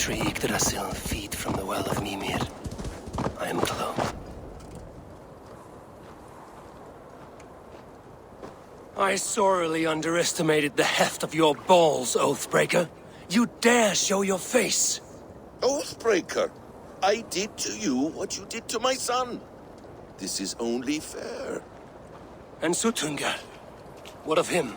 Tree Yggdrasil feed from the well of Mimir. I am cloned. I sorely underestimated the heft of your balls, Oathbreaker. You dare show your face! Oathbreaker, I did to you what you did to my son. This is only fair. And Suttungr? What of him?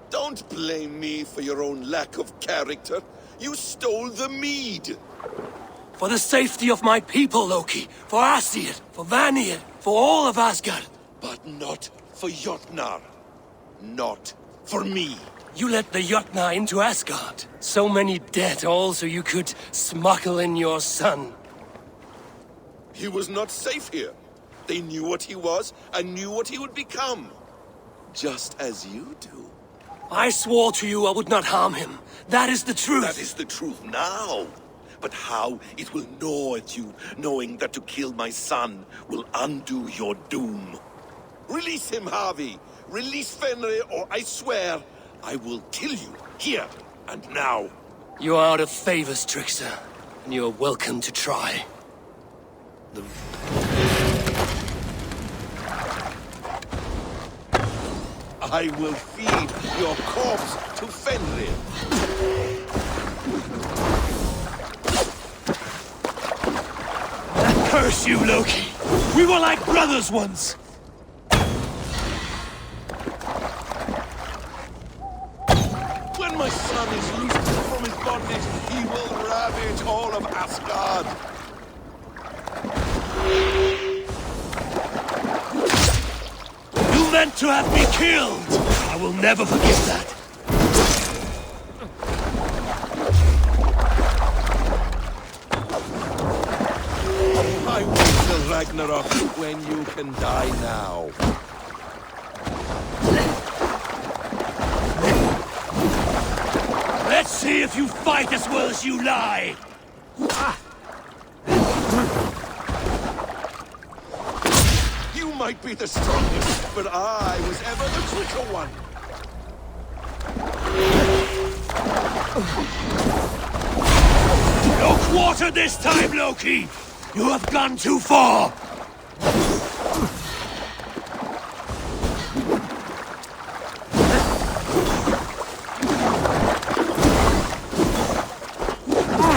Don't blame me for your own lack of character. You stole the mead! For the safety of my people, Loki. For Aesir, for Vanir, for all of Asgard. But not for Jotnar. Not for me. You let the Jotnar into Asgard. So many dead, all so you could smuggle in your son. He was not safe here. They knew what he was and knew what he would become. Just as you do. I swore to you I would not harm him. That is the truth. That is the truth now. But how it will gnaw at you, knowing that to kill my son will undo your doom. Release him, Harvey. Release Fenrir, or I swear, I will kill you, here and now. You are out of favors, trickster, and you are welcome to try. I will feed your corpse to Fenrir. Curse you, Loki! We were like brothers once! When my son is loosed from his bondage, he will ravage all of Asgard. You meant to have me killed! I will never forgive that. I wait till Ragnarok when you can die now. Let's see if you fight as well as you lie! You might be the strongest, but I was ever the quicker one. No quarter this time, Loki! You have gone too far!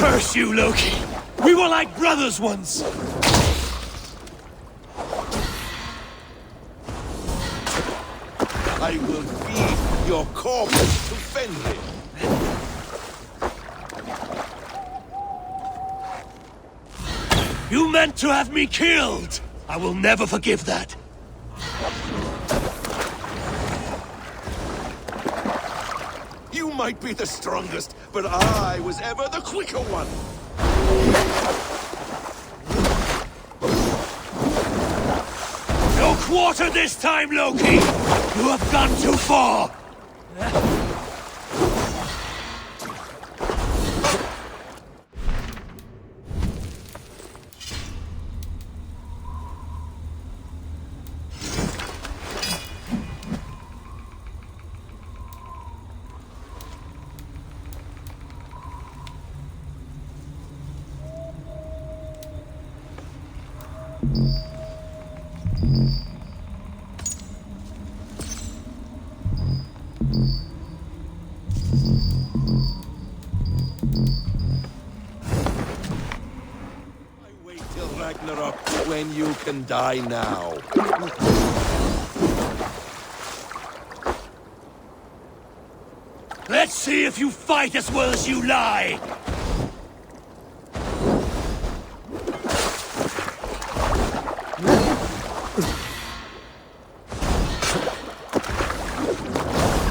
Curse you, Loki! We were like brothers once! I will feed your corpse to Fenrir. You meant to have me killed! I will never forgive that. You might be the strongest, but I was ever the quicker one. No quarter this time, Loki! You have gone too far! Ragnarok when you can die now. Let's see if you fight as well as you lie!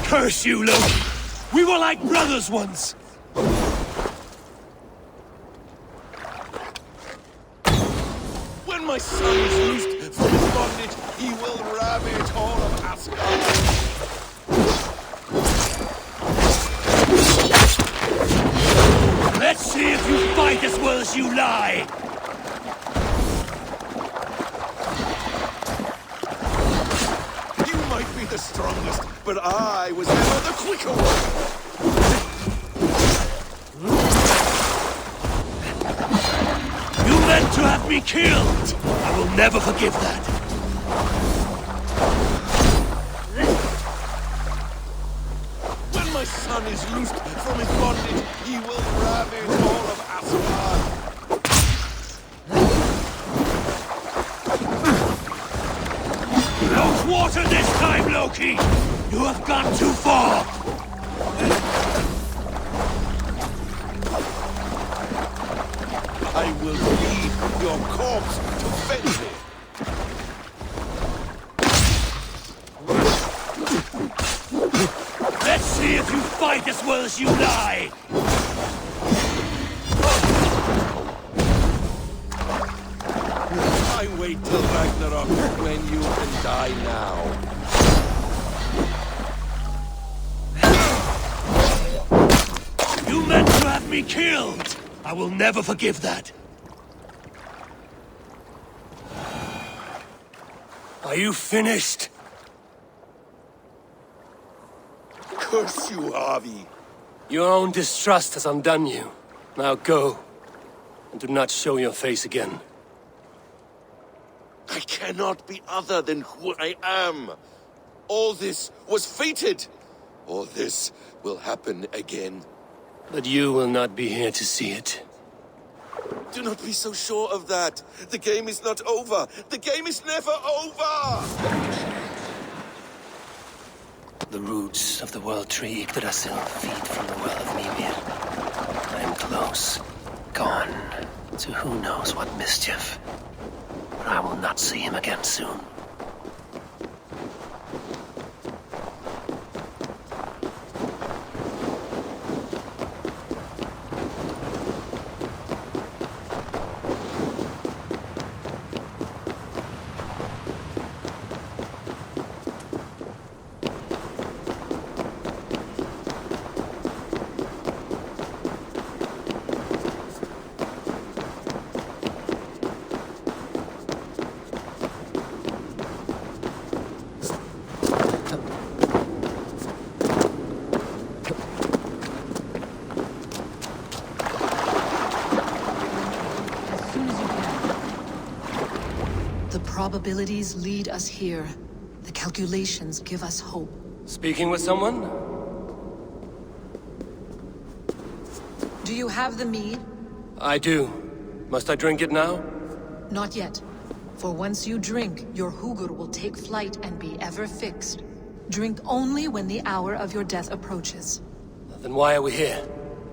Curse you, Loki! We were like brothers once! When my son is loosed from his bondage, he will ravage all of Asgard. Let's see if you fight as well as you lie! You might be the strongest, but I was ever the quicker one. You meant to have me killed! I will never forgive that. When my son is loosed from his bondage, he will ravage all of Asgard. No quarter this time, Loki! You have gone too far! I will feed your corpse to Fenrir. Let's see if you fight as well as you lie! I wait till Ragnarok when you can die now. You meant to have me killed! I will never forgive that. Are you finished? Curse you, Avi. Your own distrust has undone you. Now go, and do not show your face again. I cannot be other than who I am. All this was fated. All this will happen again. But you will not be here to see it. Do not be so sure of that. The game is not over. The game is never over! The roots of the world tree Yggdrasil feed from the well of Mimir. I am close, gone to who knows what mischief. But I will not see him again soon. Probabilities lead us here. The calculations give us hope. Speaking with someone? Do you have the mead? I do. Must I drink it now? Not yet. For once you drink, your hugr will take flight and be ever fixed. Drink only when the hour of your death approaches. Then why are we here?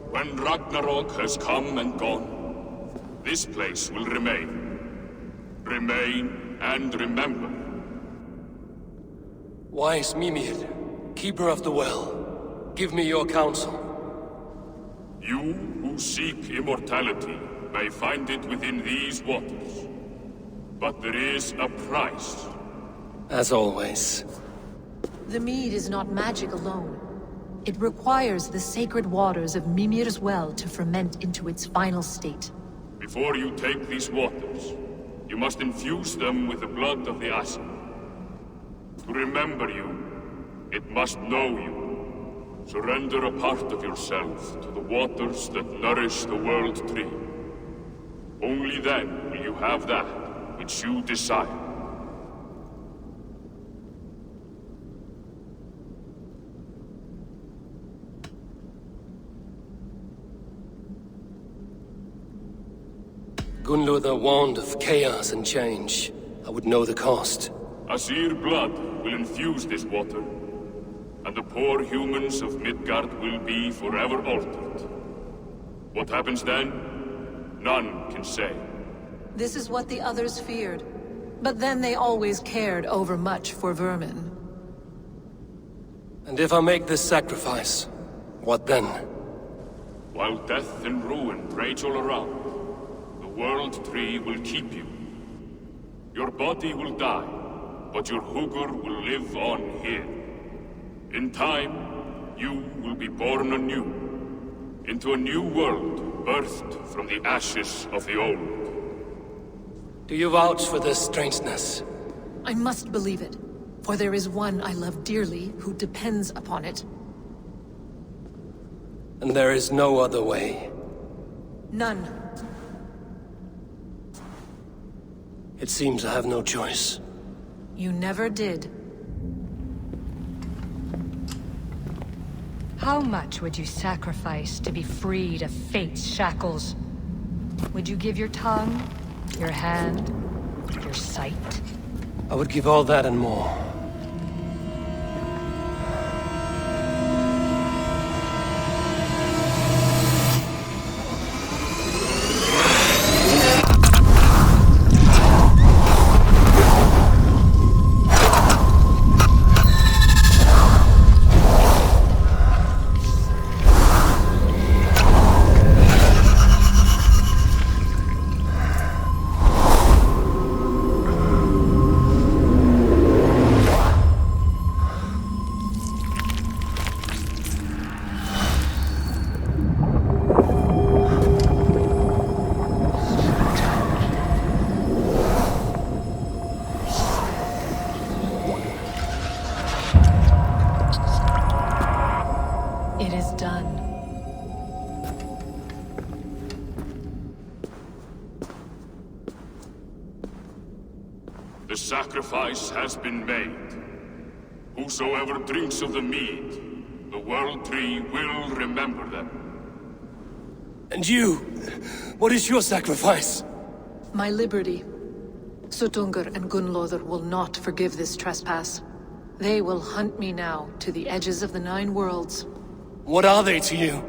When Ragnarok has come and gone, this place will remain. Remain and remember. Wise Mimir, keeper of the well, give me your counsel. You who seek immortality may find it within these waters. But there is a price. As always. The mead is not magic alone. It requires the sacred waters of Mimir's well to ferment into its final state. Before you take these waters, you must infuse them with the blood of the assassins. To remember you, it must know you. Surrender a part of yourself to the waters that nourish the world tree. Only then will you have that which you desire. Gunnlother warned of chaos and change. I would know the cost. Asir blood will infuse this water, and the poor humans of Midgard will be forever altered. What happens then? None can say. This is what the others feared. But then they always cared overmuch for vermin. And if I make this sacrifice, what then? While death and ruin rage all around, the world tree will keep you. Your body will die, but your hugr will live on here. In time, you will be born anew, into a new world birthed from the ashes of the old. Do you vouch for this strangeness? I must believe it, for there is one I love dearly who depends upon it. And there is no other way. None. It seems I have no choice. You never did. How much would you sacrifice to be freed of fate's shackles? Would you give your tongue, your hand, your sight? I would give all that and more. The sacrifice has been made. Whosoever drinks of the mead, the World Tree will remember them. And you? What is your sacrifice? My liberty. Suttungr and Gunnlóðr will not forgive this trespass. They will hunt me now to the edges of the 9 worlds. What are they to you?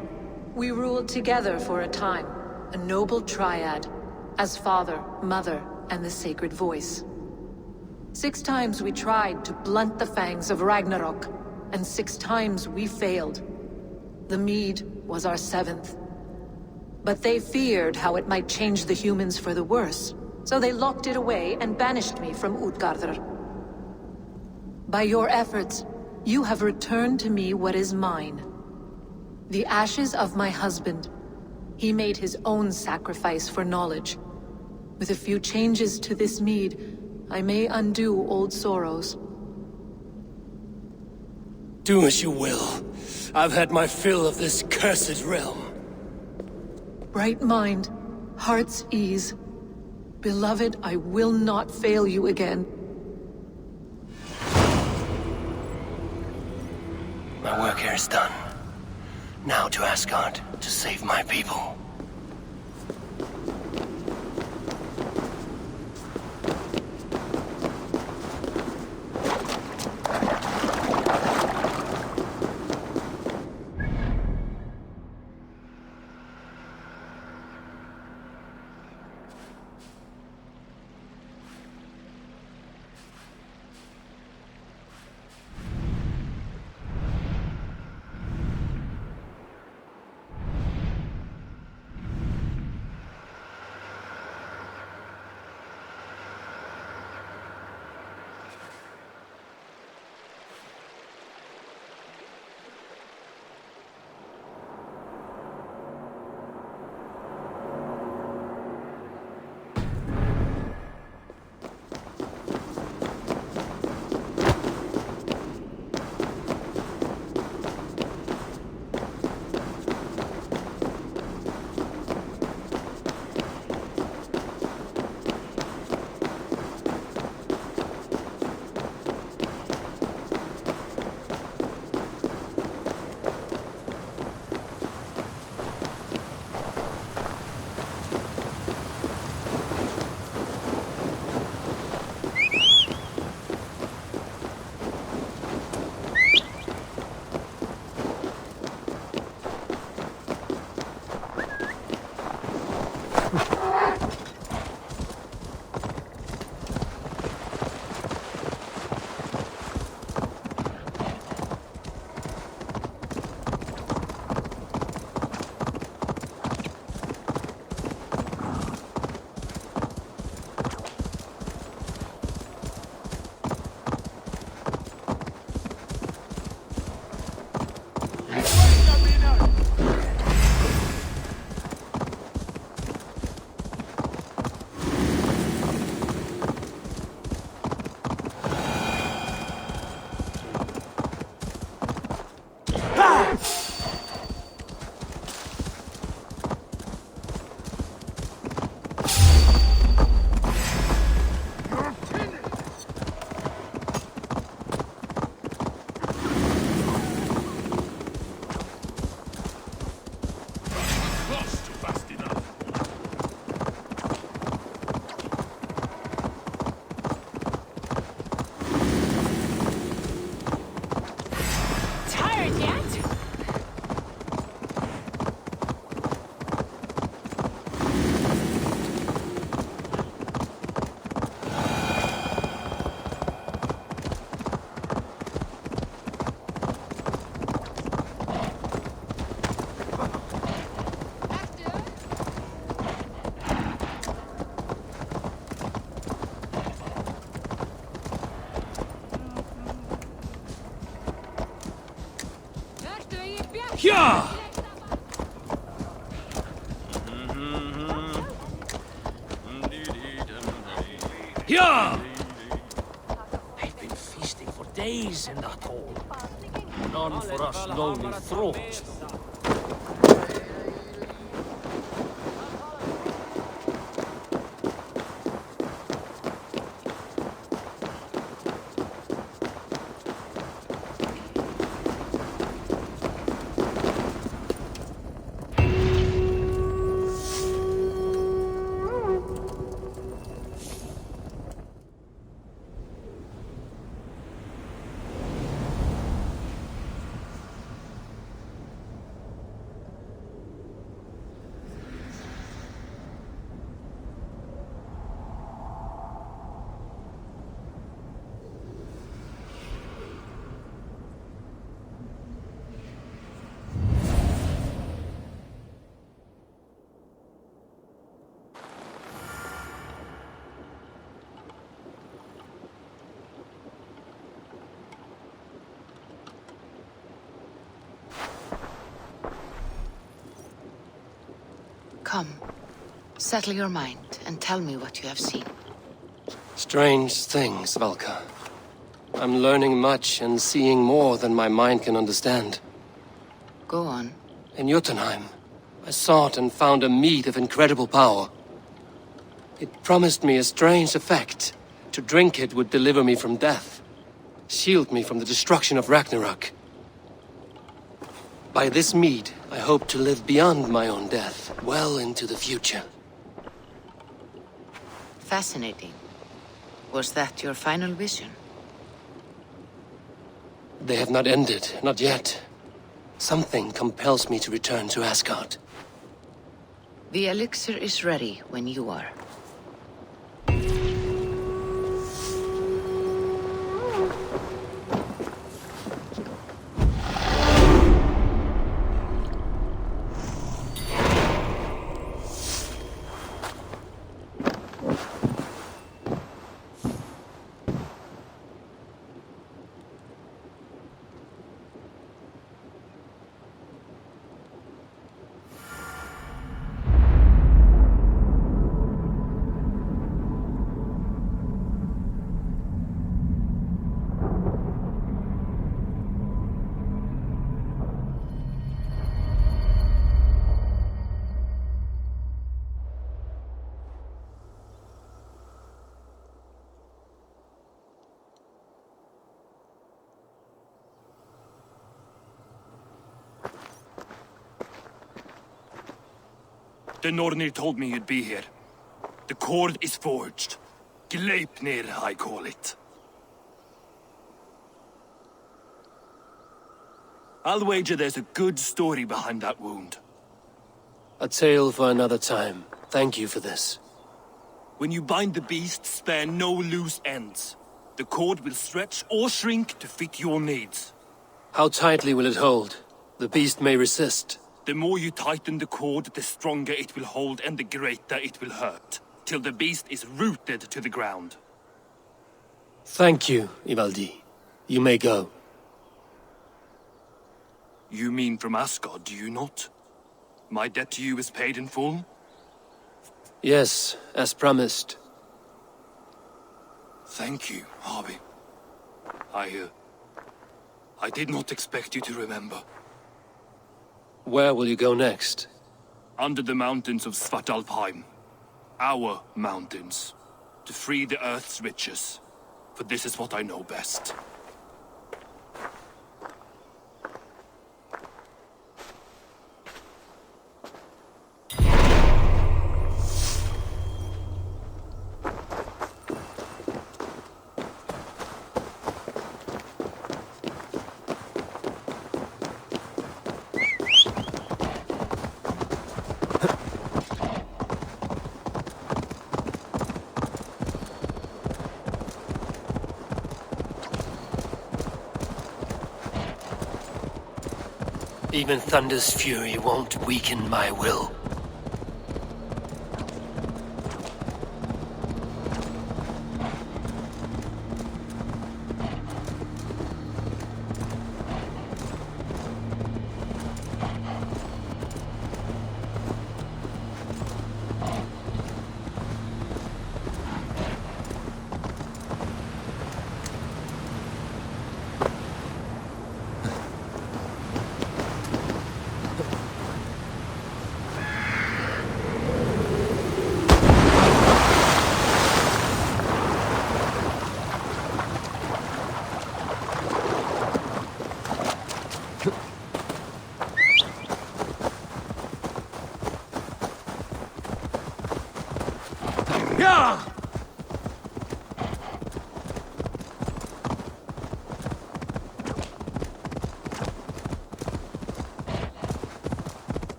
We ruled together for a time, a noble triad, as father, mother, and the sacred voice. 6 times we tried to blunt the fangs of Ragnarok, and 6 times we failed. The mead was our 7th. But they feared how it might change the humans for the worse, so they locked it away and banished me from Utgardr. By your efforts, you have returned to me what is mine. The ashes of my husband. He made his own sacrifice for knowledge. With a few changes to this mead, I may undo old sorrows. Do as you will. I've had my fill of this cursed realm. Bright mind, heart's ease. Beloved, I will not fail you again. My work here is done. Now to Asgard to save my people. Yeah! Yeah! I've been feasting for days in that hall. None for us lowly thralls, though. Come, settle your mind and tell me what you have seen. Strange things, Valka. I'm learning much and seeing more than my mind can understand. Go on. In Jotunheim, I sought and found a mead of incredible power. It promised me a strange effect. To drink it would deliver me from death, shield me from the destruction of Ragnarok. By this mead, I hope to live beyond my own death, well into the future. Fascinating. Was that your final vision? They have not ended, not yet. Something compels me to return to Asgard. The elixir is ready when you are. The Nornir told me you'd be here. The cord is forged. Gleipnir, I call it. I'll wager there's a good story behind that wound. A tale for another time. Thank you for this. When you bind the beast, spare no loose ends. The cord will stretch or shrink to fit your needs. How tightly will it hold? The beast may resist. The more you tighten the cord, the stronger it will hold and the greater it will hurt, till the beast is rooted to the ground. Thank you, Ivaldi. You may go. You mean from Asgard, do you not? My debt to you is paid in full? Yes, as promised. Thank you, Harvey. I did not expect you to remember. Where will you go next? Under the mountains of Svartalfheim. Our mountains. To free the Earth's riches. For this is what I know best. Even Thunder's fury won't weaken my will.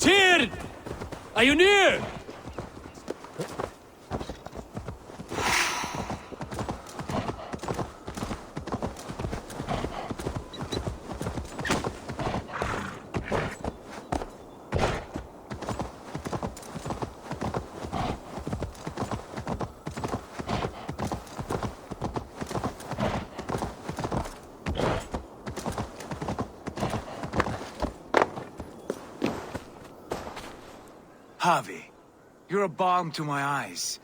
Tyr! Are you near? Harvey, you're a balm to my eyes.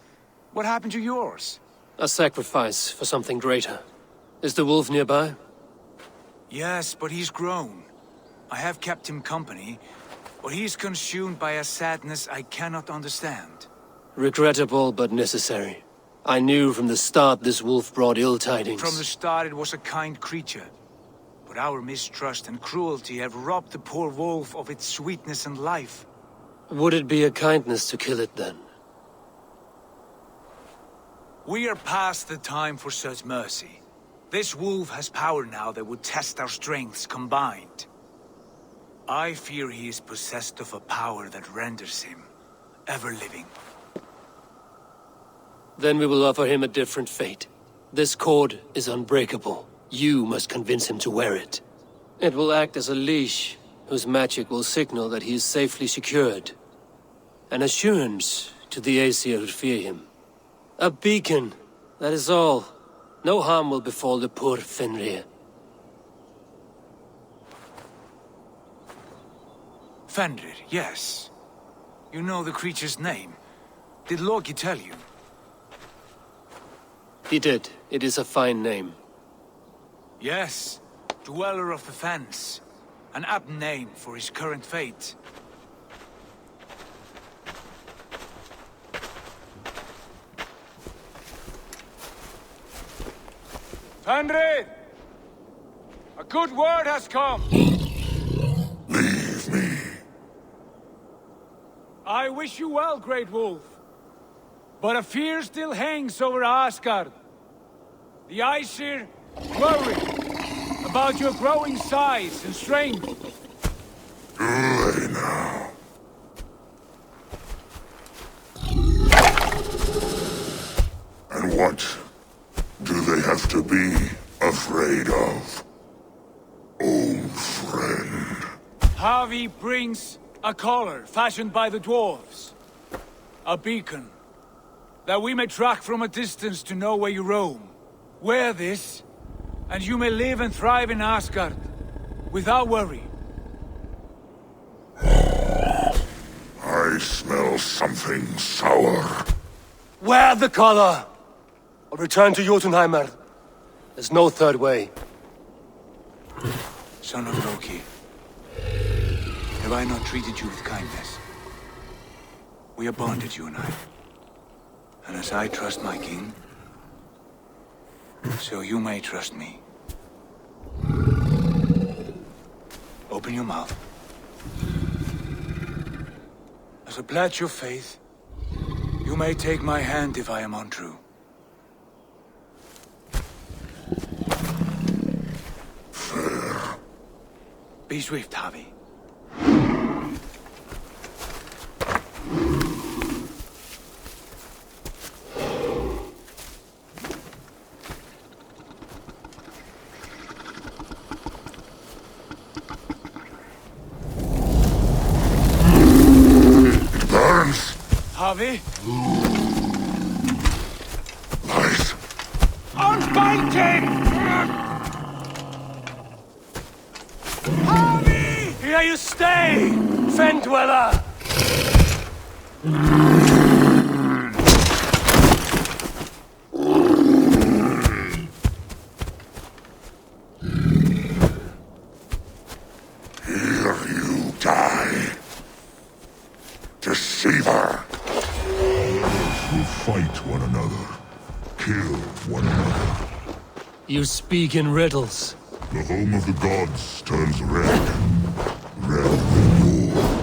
What happened to yours? A sacrifice for something greater. Is the wolf nearby? Yes, but he's grown. I have kept him company, but he's consumed by a sadness I cannot understand. Regrettable, but necessary. I knew from the start this wolf brought ill tidings. From the start it was a kind creature. But our mistrust and cruelty have robbed the poor wolf of its sweetness and life. Would it be a kindness to kill it, then? We are past the time for such mercy. This wolf has power now that would test our strengths combined. I fear he is possessed of a power that renders him ever-living. Then we will offer him a different fate. This cord is unbreakable. You must convince him to wear it. It will act as a leash, whose magic will signal that he is safely secured. An assurance to the Aesir who fear him. A beacon, that is all. No harm will befall the poor Fenrir. Fenrir, yes. You know the creature's name. Did Loki tell you? He did. It is a fine name. Yes. Dweller of the Fens. An apt name for his current fate. Fenrir! A good word has come! Leave me. I wish you well, Great Wolf. But a fear still hangs over Asgard. The Aesir worry about your growing size and strength. Do they now? And what do they have to be afraid of? Old friend. Harvey brings a collar fashioned by the dwarves. A beacon. That we may track from a distance to know where you roam. Wear this, and you may live and thrive in Asgard, without worry. I smell something sour. Wear the collar! Or return to Jotunheimer. There's no third way. Son of Loki, have I not treated you with kindness? We are bonded, you and I. And as I trust my king, so you may trust me. Open your mouth. As a pledge of faith, you may take my hand if I am untrue. Fair. Be swift, Harvey. Harvey? Lies. On fighting! Harvey! Here you stay, Fen Dweller! Here you die. Deceiver! We'll fight one another. Kill one another. You speak in riddles. The home of the gods turns red. Red with war.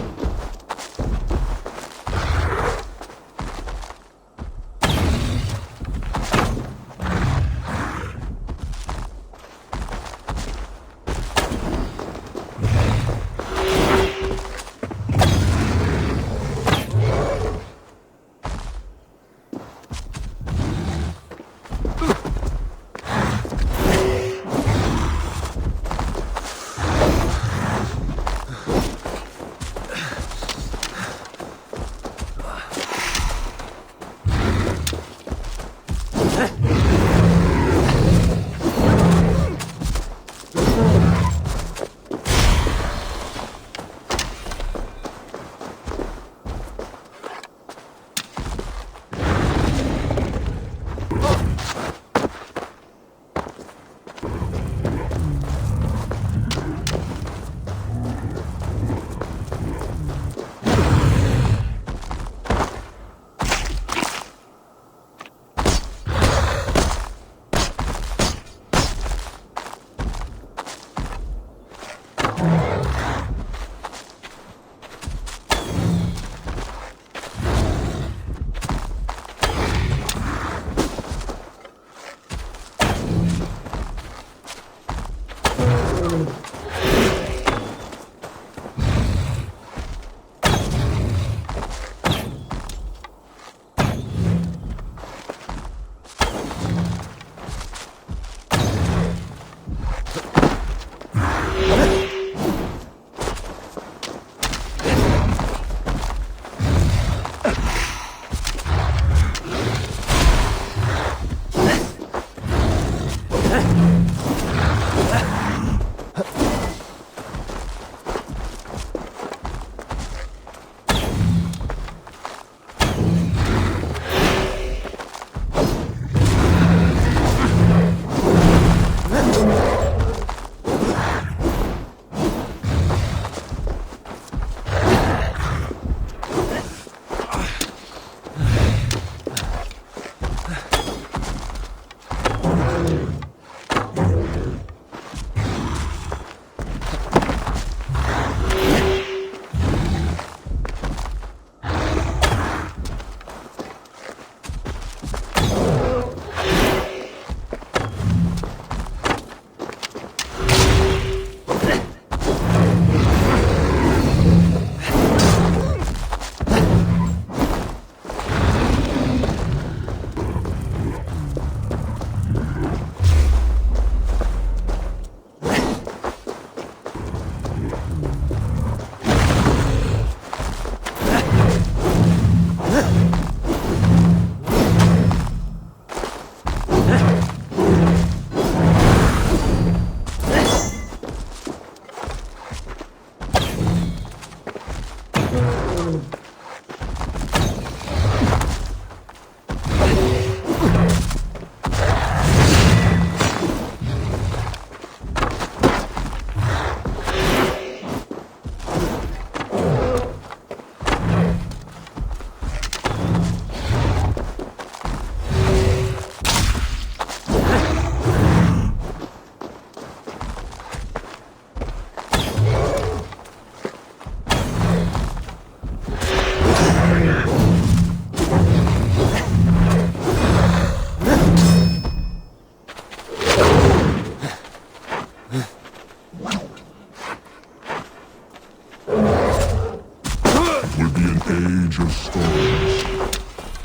age of storms,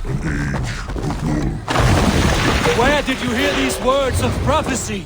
an age of war. Where did you hear these words of prophecy?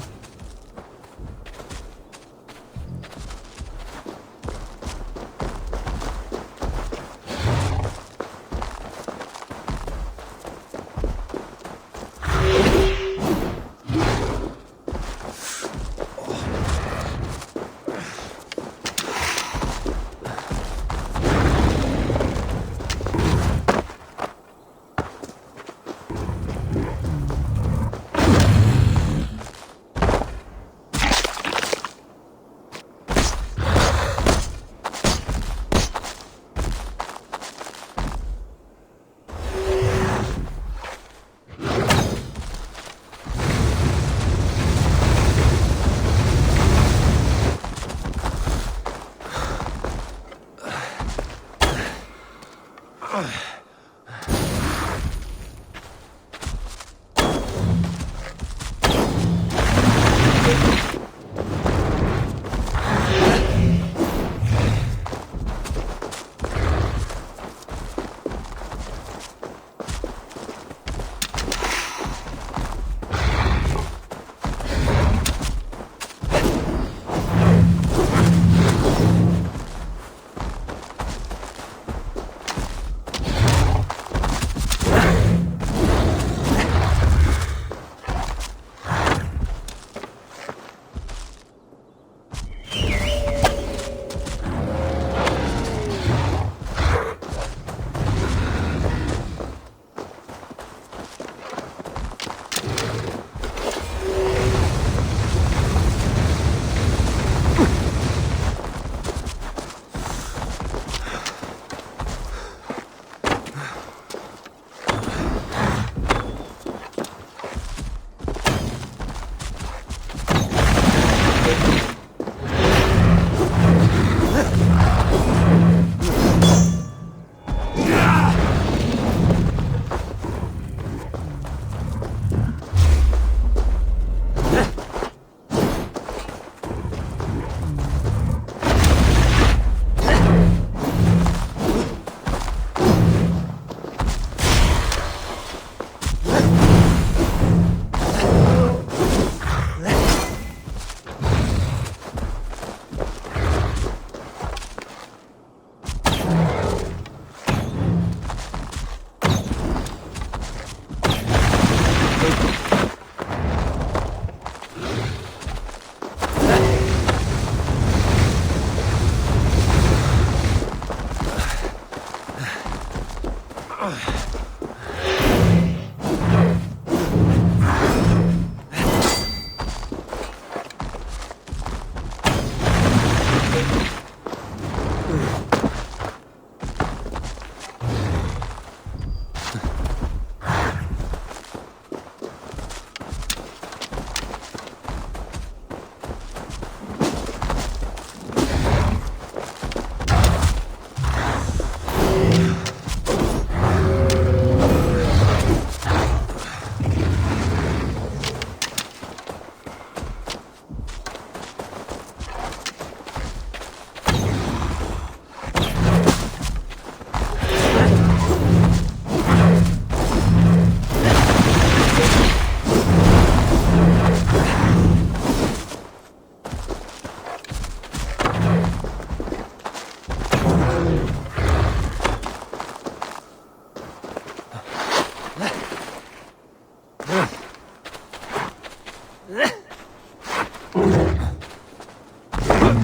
Then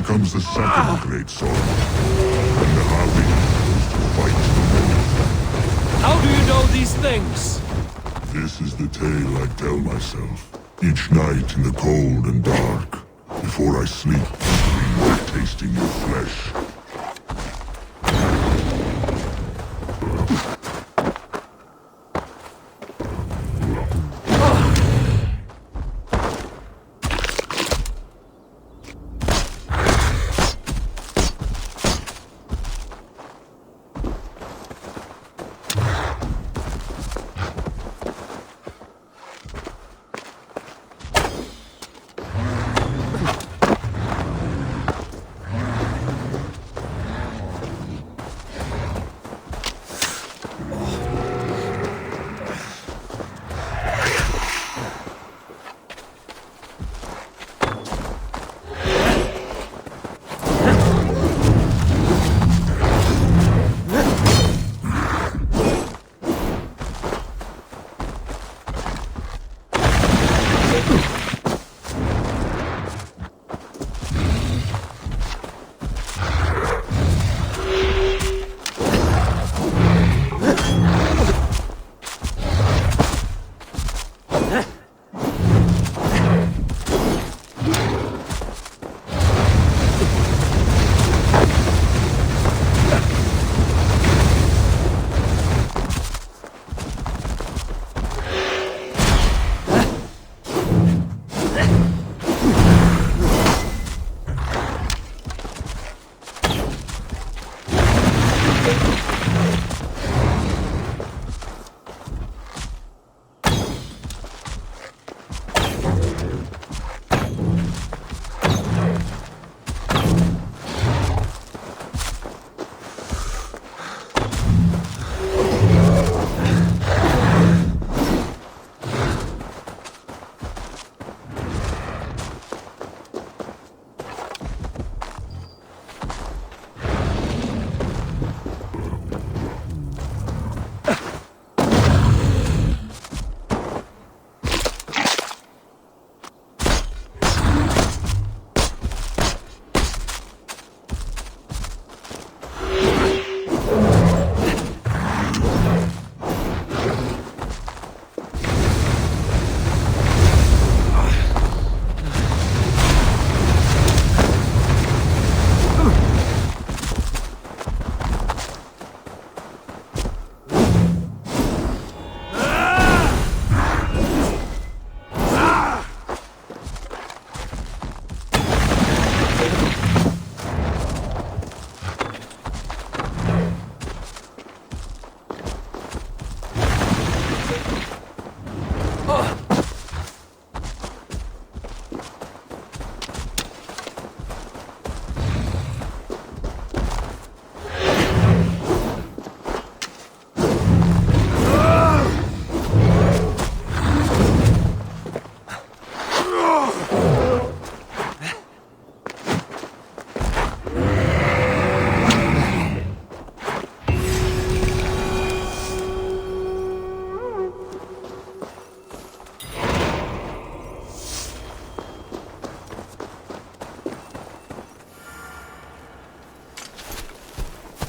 comes the second greatsword, and the avian goes to fight the wolf. How do you know these things? This is the tale I tell myself, each night in the cold and dark, before I sleep, dream of tasting your flesh.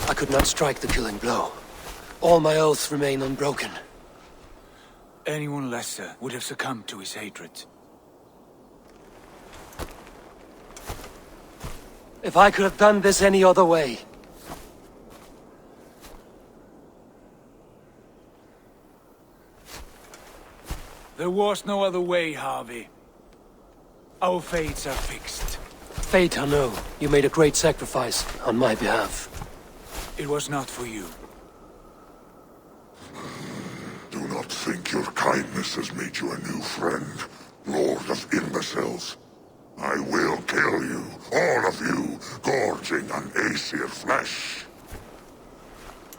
I could not strike the killing blow. All my oaths remain unbroken. Anyone lesser would have succumbed to his hatred. If I could have done this any other way. There was no other way, Harvey. Our fates are fixed. Fate, I know. You made a great sacrifice on my behalf. It was not for you. Do not think your kindness has made you a new friend, Lord of Imbeciles. I will kill you, all of you, gorging on Aesir flesh.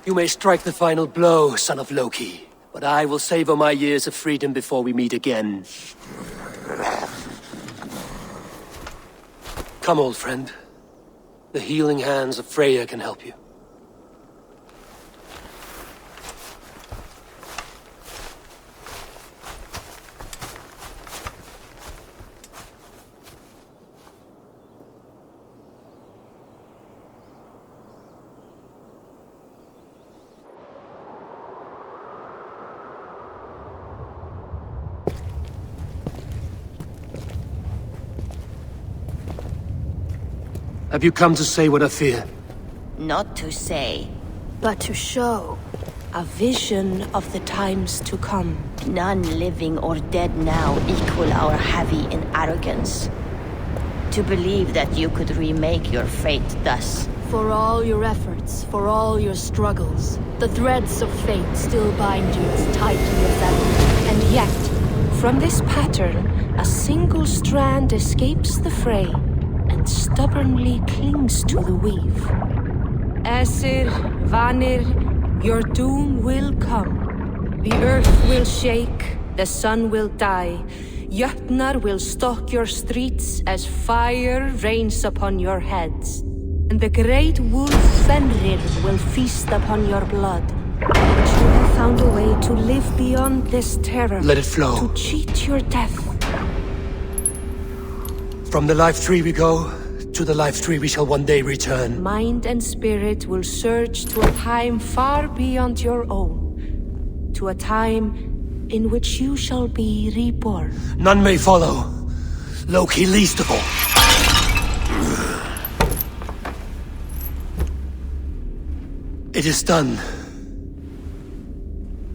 You may strike the final blow, son of Loki, but I will savor my years of freedom before we meet again. Come, old friend. The healing hands of Freya can help you. Have you come to say what I fear? Not to say, but to show. A vision of the times to come. None living or dead now equal our heavy in arrogance. To believe that you could remake your fate thus. For all your efforts, for all your struggles, the threads of fate still bind you as tightly as ever. And yet, from this pattern, a single strand escapes the fray and stubbornly clings to the weave. Æsir, Vanir, your doom will come. The earth will shake, the sun will die. Jötnar will stalk your streets as fire rains upon your heads. And the great wolf Fenrir will feast upon your blood. But you have found a way to live beyond this terror. Let it flow. To cheat your death. From the life tree we go, to the life tree we shall one day return. Mind and spirit will surge to a time far beyond your own. To a time in which you shall be reborn. None may follow. Loki least of all. It is done.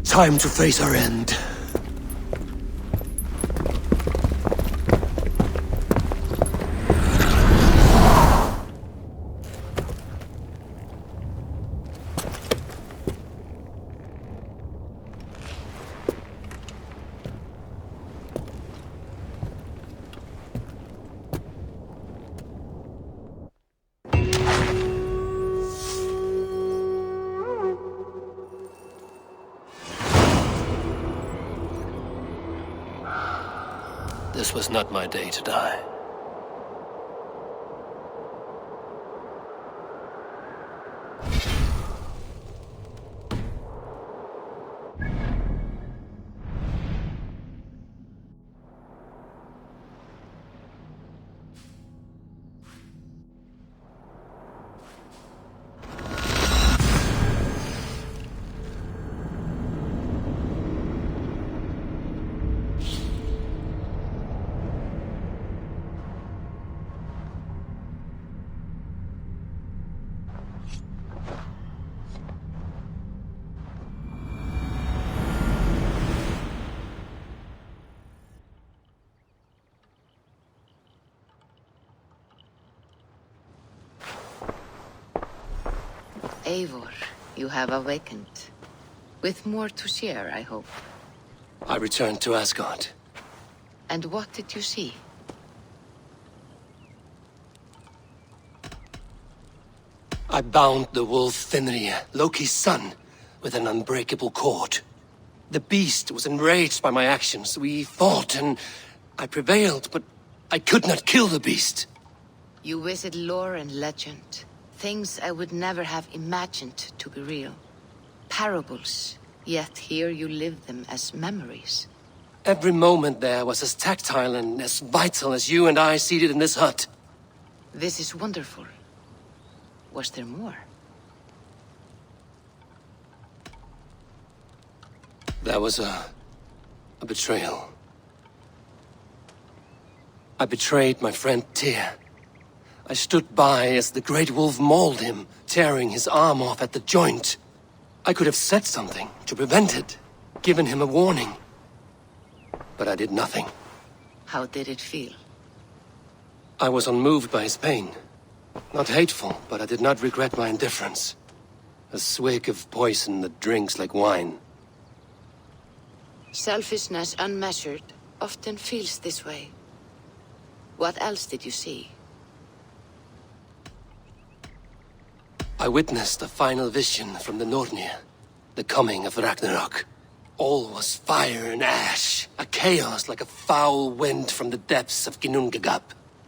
Time to face our end. This was not my day to die. Eivor, you have awakened. With more to share, I hope. I returned to Asgard. And what did you see? I bound the wolf Fenrir, Loki's son, with an unbreakable cord. The beast was enraged by my actions. We fought and I prevailed, but I could not kill the beast. You visit lore and legend. Things I would never have imagined to be real. Parables, yet here you live them as memories. Every moment there was as tactile and as vital as you and I seated in this hut. This is wonderful. Was there more? There was a betrayal. I betrayed my friend TeTea. I stood by as the great wolf mauled him, tearing his arm off at the joint. I could have said something to prevent it, given him a warning. But I did nothing. How did it feel? I was unmoved by his pain. Not hateful, but I did not regret my indifference. A swig of poison that drinks like wine. Selfishness unmeasured often feels this way. What else did you see? I witnessed a final vision from the Nornir, the coming of Ragnarok. All was fire and ash, a chaos like a foul wind from the depths of Ginnungagap.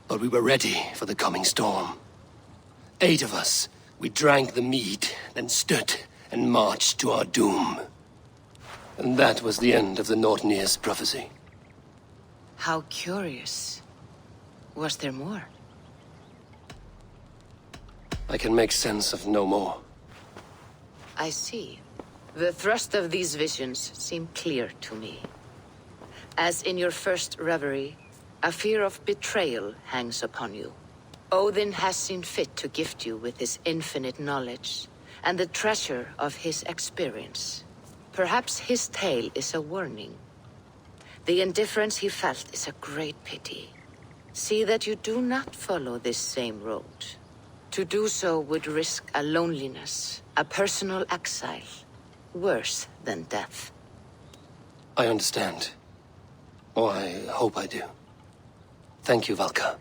But we were ready for the coming storm. 8 of us, we drank the mead, then stood and marched to our doom. And that was the end of the Nornir's prophecy. How curious. Was there more? I can make sense of no more. I see. The thrust of these visions seem clear to me. As in your first reverie, a fear of betrayal hangs upon you. Odin has seen fit to gift you with his infinite knowledge, and the treasure of his experience. Perhaps his tale is a warning. The indifference he felt is a great pity. See that you do not follow this same road. To do so would risk a loneliness, a personal exile, worse than death. I understand. Or I hope I do. Thank you, Valka.